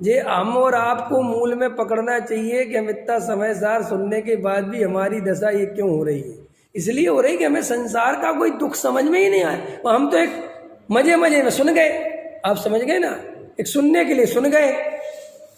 ये हम और आपको मूल में पकड़ना चाहिए कि हम इतना समय सार सुनने के बाद भी हमारी दशा ये क्यों हो रही है। इसलिए हो रही कि हमें संसार का कोई दुख समझ में ही नहीं आया। और हम तो एक मजे मजे में सुन गए, आप समझ गए ना, एक सुनने के लिए सुन गए।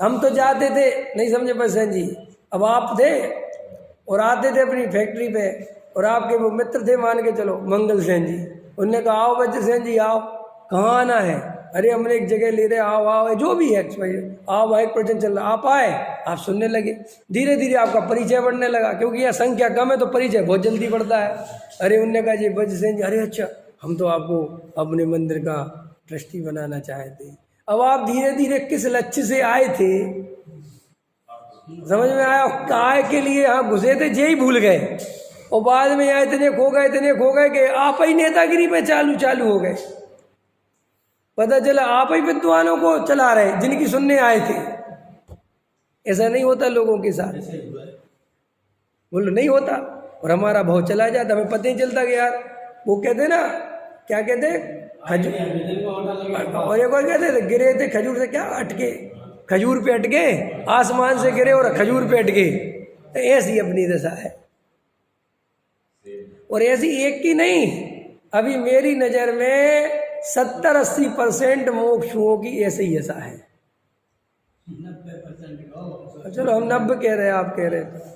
हम तो जाते थे, नहीं समझे बसन जी, अब आप थे और आते थे अपनी फैक्ट्री पे, और आपके वो मित्र थे मान के चलो मंगल सेन जी, उनने कहा आओ बच्चे सेन जी आओ, कहाँ आना है, अरे हमने एक जगह ले रहे, आओ आओ, जो भी है आओ भाई प्रवचन चल रहा, आप आए, आप सुनने लगे। धीरे धीरे आपका परिचय बढ़ने लगा, क्योंकि यह संख्या कम है तो परिचय बहुत जल्दी बढ़ता है। अरे उनने कहा जी बच्चे सेन जी, अरे अच्छा हम तो आपको अपने मंदिर का ट्रस्टी बनाना चाहते। अब आप धीरे धीरे किस लक्ष्य से आए थे समझ में आया, काय के लिए यहाँ घुसे थे जे ही भूल गए, और बाद में यहाँ इतने खो गए कि आप ही नेतागिरी पे चालू हो गए। पता चला आप ही विद्वानों को चला रहे जिनकी सुनने आए थे। ऐसा नहीं होता लोगों के साथ, बोलो नहीं होता, और हमारा भाव चला जाता, हमें पता ही चलता कि यार वो कहते ना, क्या कहते खजूर, और एक और कहते थे गिरे थे खजूर से, क्या अटके, खजूर पे अटके, आसमान से गिरे और खजूर पे अटके। तो ऐसी अपनी दशा है, और ऐसी एक की नहीं, अभी मेरी नज़र में 70-80% मोक्षुओं की ऐसे ही ऐसा है। 90% चलो हम 90 कह रहे हैं, आप कह रहे थे,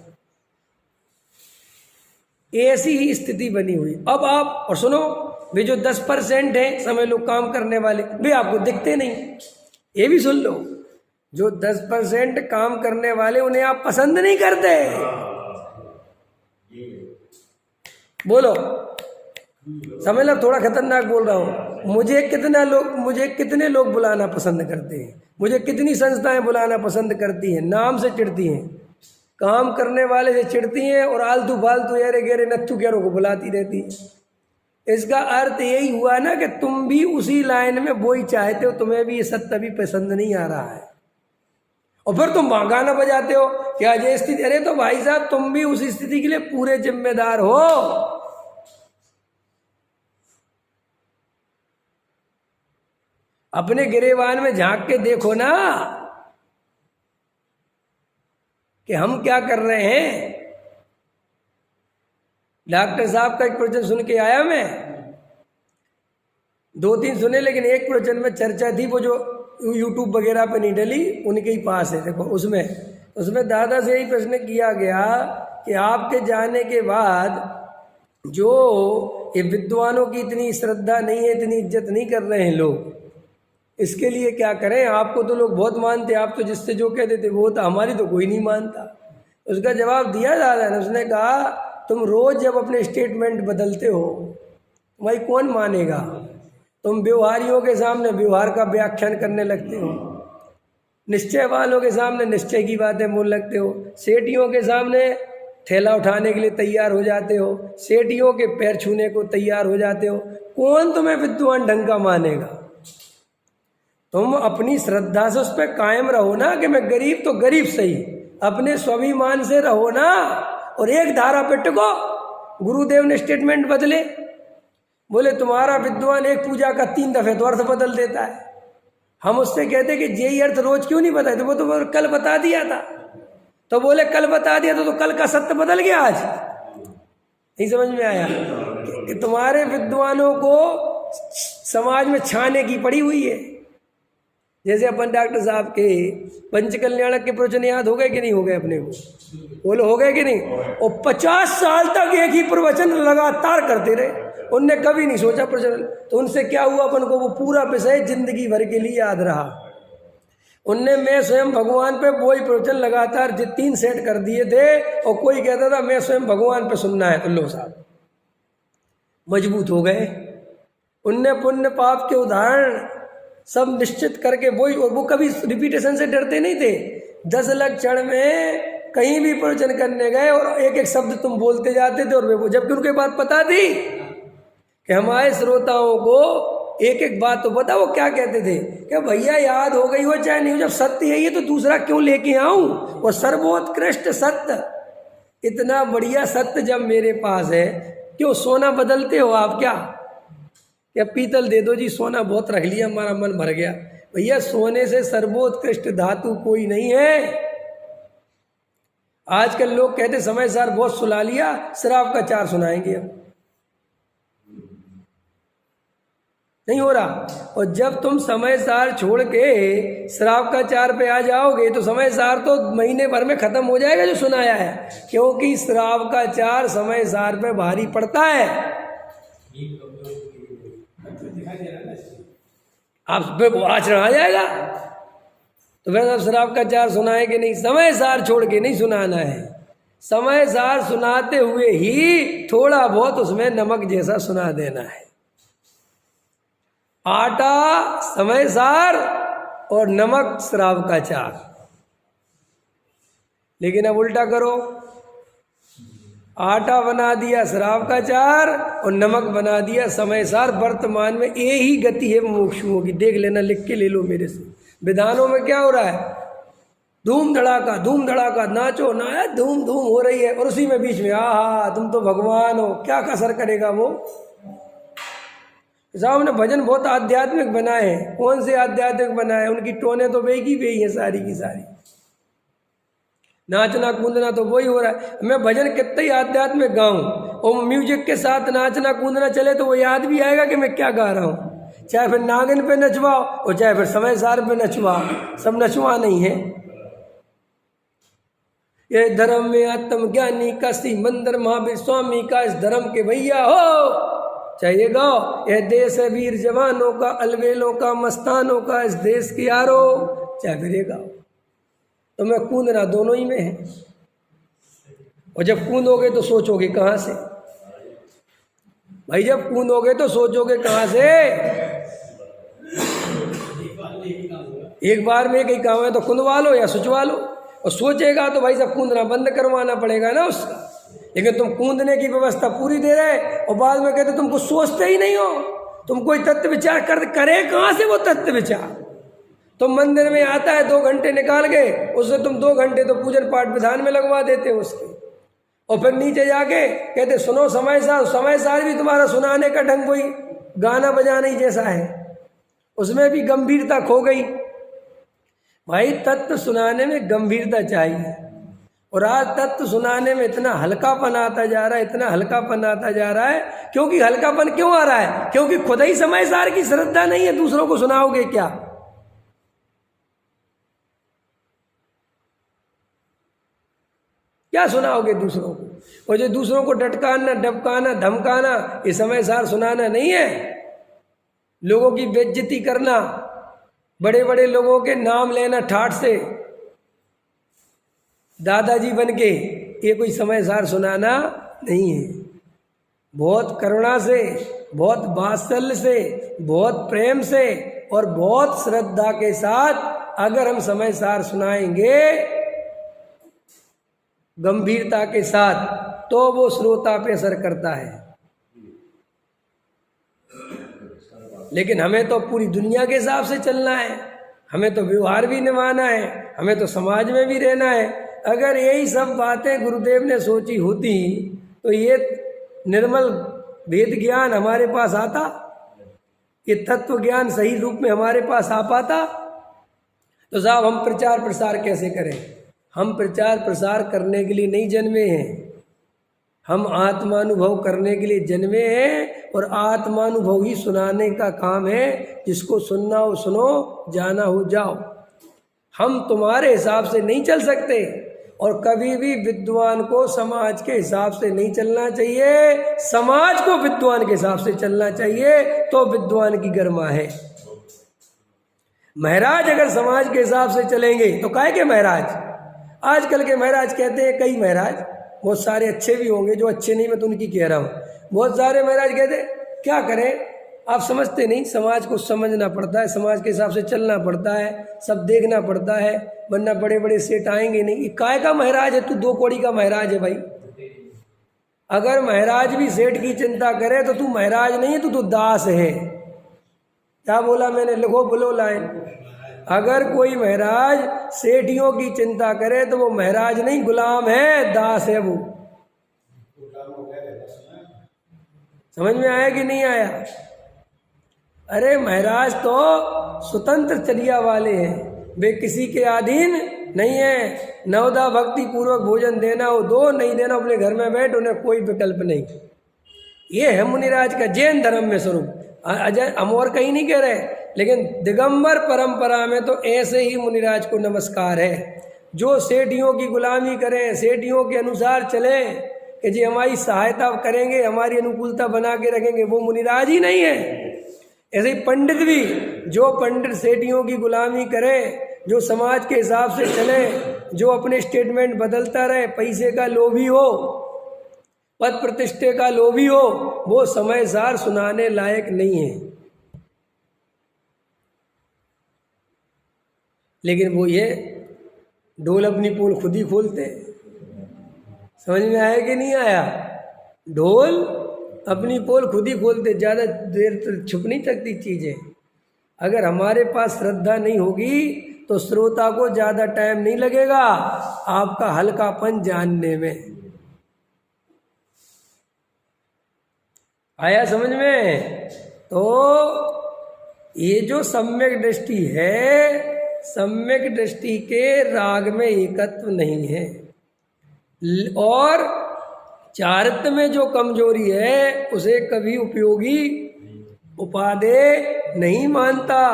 ऐसी ही स्थिति बनी हुई। अब आप और सुनो, वे जो 10% है समझ लो काम करने वाले, वे आपको दिखते नहीं, ये भी सुन लो, जो 10% काम करने वाले उन्हें आप पसंद नहीं करते। बोलो समझ लो, थोड़ा खतरनाक बोल रहा हूँ। मुझे कितने लोग बुलाना पसंद करते हैं, मुझे कितनी संस्थाएं बुलाना पसंद करती हैं, नाम से चिढ़ती हैं, काम करने वाले से चिढ़ती हैं, और आलतू फालतू एरे गेरे नत्थु गेरों को बुलाती रहती है। इसका अर्थ यही हुआ ना कि तुम भी उसी लाइन में वो ही चाहते हो, तुम्हें भी ये सत्य भी पसंद नहीं आ रहा है, और फिर तुम वहां गाना बजाते हो क्या ये स्थिति। अरे तो भाई साहब तुम भी उस स्थिति के लिए पूरे जिम्मेदार हो। अपने गिरेबान में झांक के देखो ना कि हम क्या कर रहे हैं। डॉक्टर साहब का एक प्रवचन सुन के आया मैं, 2-3 सुने, लेकिन एक प्रवचन में चर्चा थी, वो जो यूट्यूब वगैरह पे नहीं डली, उनके ही पास है। देखो उसमें दादा से यही प्रश्न किया गया कि आपके जाने के बाद जो ये विद्वानों की इतनी श्रद्धा नहीं है, इतनी इज्जत नहीं कर रहे हैं लोग, इसके लिए क्या करें। आपको तो लोग बहुत मानते, आप तो जिससे जो कहते थे वो था, हमारी तो कोई नहीं मानता। उसका जवाब दिया दादा ने, उसने कहा तुम रोज जब अपने स्टेटमेंट बदलते हो भाई कौन मानेगा। तुम व्यवहारियों के सामने व्यवहार का व्याख्यान करने लगते हो, निश्चय वालों के सामने निश्चय की बातें बोल लगते हो, सेठियों के सामने थैला उठाने के लिए तैयार हो जाते हो, सेठियों के पैर छूने को तैयार हो जाते हो। कौन तुम्हें विद्वान ढंग का मानेगा। तुम अपनी श्रद्धा से उस पर कायम रहो ना कि मैं गरीब तो गरीब सही, अपने स्वाभिमान से रहो ना, और एक धारा पे टिको। गुरुदेव ने स्टेटमेंट बदले, बोले तुम्हारा विद्वान एक पूजा का 3 दफे तो अर्थ बदल देता है। हम उससे कहते कि यही अर्थ रोज क्यों नहीं बताए, तो वो तो कल बता दिया था। तो बोले कल बता दिया तो कल का सत्य बदल गया आज। नहीं समझ में आया कि तुम्हारे विद्वानों को समाज में छाने की पड़ी हुई है। जैसे अपन डॉक्टर साहब के पंचकल्याणक के प्रवचन याद हो गए कि नहीं हो गए अपने को, बोलो हो गए कि नहीं। और 50 साल तक एक ही प्रवचन लगातार करते रहे, उनने कभी नहीं सोचा प्रवचन। तो उनसे क्या हुआ, अपन को वो पूरा विषय जिंदगी भर के लिए याद रहा। उनने मैं स्वयं भगवान पे वही प्रवचन लगातार 3 सेट कर दिए थे, और कोई कहता था मैं स्वयं भगवान पे सुनना है, तो लो साहब मजबूत हो गए। उनने पुण्य पाप के उदाहरण सब निश्चित करके वही, और वो कभी रिपीटेशन से डरते नहीं थे। 10 लक्षण में कहीं भी प्रवचन करने गए और एक एक शब्द तुम बोलते जाते थे, और वे जबकि उनके बात पता थी कि हमारे श्रोताओं को एक एक बात तो पता। वो क्या कहते थे कि भैया याद हो गई हो चाहे नहीं हो, जब सत्य है ये तो दूसरा क्यों लेके आऊं। और सर्वोत्कृष्ट सत्य, इतना बढ़िया सत्य जब मेरे पास है, क्यों सोना बदलते हो आप क्या पीतल दे दो जी, सोना बहुत रख लिया, हमारा मन भर गया। भैया सोने से सर्वोत्कृष्ट धातु कोई नहीं है। आजकल लोग कहते समय सार बहुत सुला लिया, शराब का चार सुनाएंगे अब, नहीं हो रहा। और जब तुम समय सार छोड़ के शराब का चार पे आ जाओगे तो समय सार तो महीने भर में खत्म हो जाएगा जो सुनाया है, क्योंकि शराब का चार समय सार पे भारी पड़ता है। आप पे आचरण आ जाएगा तो फिर अब शराब का चार सुनाए कि नहीं, समय सार छोड़ के नहीं सुनाना है। समय सार सुनाते हुए ही थोड़ा बहुत उसमें नमक जैसा सुना देना है। आटा समय सार और नमक शराब का चार। लेकिन अब उल्टा करो, आटा बना दिया शराब का चार और नमक बना दिया समय सार। वर्तमान में यही गति है मुमुक्षुओं की, देख लेना, लिख के ले लो मेरे से। विधानों में क्या हो रहा है, धूम धड़ाका, नाचो ना, धूम धूम हो रही है, और उसी में बीच में आहा तुम तो भगवान हो, क्या असर करेगा वो। साहब ने भजन बहुत आध्यात्मिक बनाए हैं, कौन से आध्यात्मिक बनाए, उनकी टोने तो बेगी बेही है सारी की सारी, नाचना कूदना तो वही हो रहा है। मैं भजन कितना ही आध्यात्मिक गाऊं और म्यूजिक के साथ नाचना कूदना चले तो वो याद भी आएगा कि मैं क्या गा रहा हूँ। चाहे फिर नागिन पे नचवाओ और चाहे फिर समय सार पे नचवाओ, सब नचवा नहीं है। ये धर्म में आत्मज्ञानी का श्री मंदिर महावीर स्वामी का, इस धर्म के भैया हो, चाहिए गाओ। यह देश है वीर जवानों का, अलवेलों का, मस्तानों का, इस देश की यारो, चाहे फिर ये गाओ। तो मैं कूदना दोनों ही में है, और जब कूदोगे तो सोचोगे कहाँ से भाई, जब कूदोगे तो सोचोगे कहाँ से। एक बार में कहीं काम है तो कूदवा लो या सोचवा लो, और सोचेगा तो भाई सब कूदना बंद करवाना पड़ेगा ना उसका। लेकिन तुम कूदने की व्यवस्था पूरी दे रहे और बाद में कहते तुम कुछ सोचते ही नहीं हो, तुम कोई तत्व विचार करे कहाँ से वो तत्व विचार। तुम मंदिर में आता है 2 घंटे निकाल के, उससे तुम 2 घंटे तो पूजन पाठ विधान में लगवा देते हो उसके, और फिर नीचे जाके कहते सुनो समय सार भी तुम्हारा सुनाने का ढंग कोई गाना बजाना ही जैसा है, उसमें भी गंभीरता खो गई। भाई तत्व सुनाने में गंभीरता चाहिए, और आज तत्व सुनाने में इतना हल्कापन आता जा रहा है, इतना हल्कापन आता जा रहा है। क्योंकि हल्कापन क्यों आ रहा है, क्योंकि खुद ही समय सार की श्रद्धा नहीं है, दूसरों को सुनाओगे क्या। क्या सुनाओगे दूसरों को, और जो दूसरों को डटकाना डबकाना धमकाना, ये समय सार सुनाना नहीं है। लोगों की बेइज्जती करना, बड़े बड़े लोगों के नाम लेना ठाठ से दादाजी बन के, ये कोई समय सार सुनाना नहीं है। बहुत करुणा से, बहुत वात्सल्य से, बहुत प्रेम से और बहुत श्रद्धा के साथ अगर हम समय सार सुनाएंगे गंभीरता के साथ, तो वो श्रोता पे असर करता है। लेकिन हमें तो पूरी दुनिया के हिसाब से चलना है, हमें तो व्यवहार भी निभाना है, हमें तो समाज में भी रहना है। अगर यही सब बातें गुरुदेव ने सोची होती तो ये निर्मल वेद ज्ञान हमारे पास आता, ये तत्व ज्ञान सही रूप में हमारे पास आ पाता। तो साहब हम प्रचार प्रसार कैसे करें। हम प्रचार प्रसार करने के लिए नहीं जन्मे हैं, हम आत्मानुभव करने के लिए जन्मे हैं, और आत्मानुभव ही सुनाने का काम है। जिसको सुनना हो सुनो, जाना हो जाओ। हम तुम्हारे हिसाब से नहीं चल सकते, और कभी भी विद्वान को समाज के हिसाब से नहीं चलना चाहिए, समाज को विद्वान के हिसाब से चलना चाहिए, तो विद्वान की गरिमा है। महाराज अगर समाज के हिसाब से चलेंगे तो काहे के महाराज। आजकल के महाराज कहते हैं, कई महाराज, बहुत सारे अच्छे भी होंगे, जो अच्छे नहीं मैं तो उनकी कह रहा हूँ, बहुत सारे महाराज कहते क्या करें, आप समझते नहीं, समाज को समझना पड़ता है, समाज के हिसाब से चलना पड़ता है, सब देखना पड़ता है, वरना बड़े बड़े सेठ आएंगे नहीं। काय का महाराज है तू, 2 कौड़ी का महाराज है भाई। अगर महाराज भी सेठ की चिंता करे तो तू महाराज नहीं है, तू दास है। क्या बोला मैंने, लिखो बोलो लाइन। अगर कोई महाराज सेठियों की चिंता करे तो वो महाराज नहीं, गुलाम है, दास है वो। समझ में आया कि नहीं आया। अरे महाराज तो स्वतंत्र चर्या वाले हैं, वे किसी के अधीन नहीं है। नवदा भक्ति पूर्वक भोजन देना हो दो, नहीं देना अपने घर में बैठ, उन्हें कोई विकल्प नहीं। ये है मुनिराज का जैन धर्म में स्वरूप। अजय हम और कहीं नहीं कह रहे, लेकिन दिगंबर परंपरा में तो ऐसे ही मुनिराज को नमस्कार है। जो सेठियों की गुलामी करें, सेठियों के अनुसार चले कि जी हमारी सहायता करेंगे, हमारी अनुकूलता बना के रखेंगे, वो मुनिराज ही नहीं है। ऐसे ही पंडित भी, जो पंडित सेठियों की गुलामी करे, जो समाज के हिसाब से चले, जो अपने स्टेटमेंट बदलता रहे, पैसे का लोभी हो, पद प्रतिष्ठे का लोभी हो, वो समय सार सुनाने लायक नहीं है। लेकिन वो ये ढोल अपनी पोल खुद ही खोलते। समझ में आया कि नहीं आया? ढोल अपनी पोल खुद ही खोलते। ज़्यादा देर तक छुप नहीं सकती चीज़ें। अगर हमारे पास श्रद्धा नहीं होगी तो श्रोता को ज़्यादा टाइम नहीं लगेगा आपका हल्कापन जानने में। आया समझ में? तो ये जो सम्यक दृष्टि है, सम्यक दृष्टि के राग में एकत्व नहीं है, और चारित्र में जो कमजोरी है उसे कभी उपयोगी उपादेय नहीं मानता।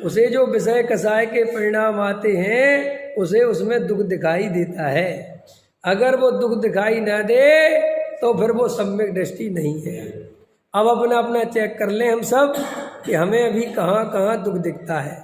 उसे जो विषय कसाय के परिणाम आते हैं उसे उसमें दुख दिखाई देता है। अगर वो दुख दिखाई ना दे तो फिर वो सम्यक दृष्टि नहीं है। अब अपना अपना चेक कर लें हम सब कि हमें अभी कहाँ कहाँ दुख दिखता है।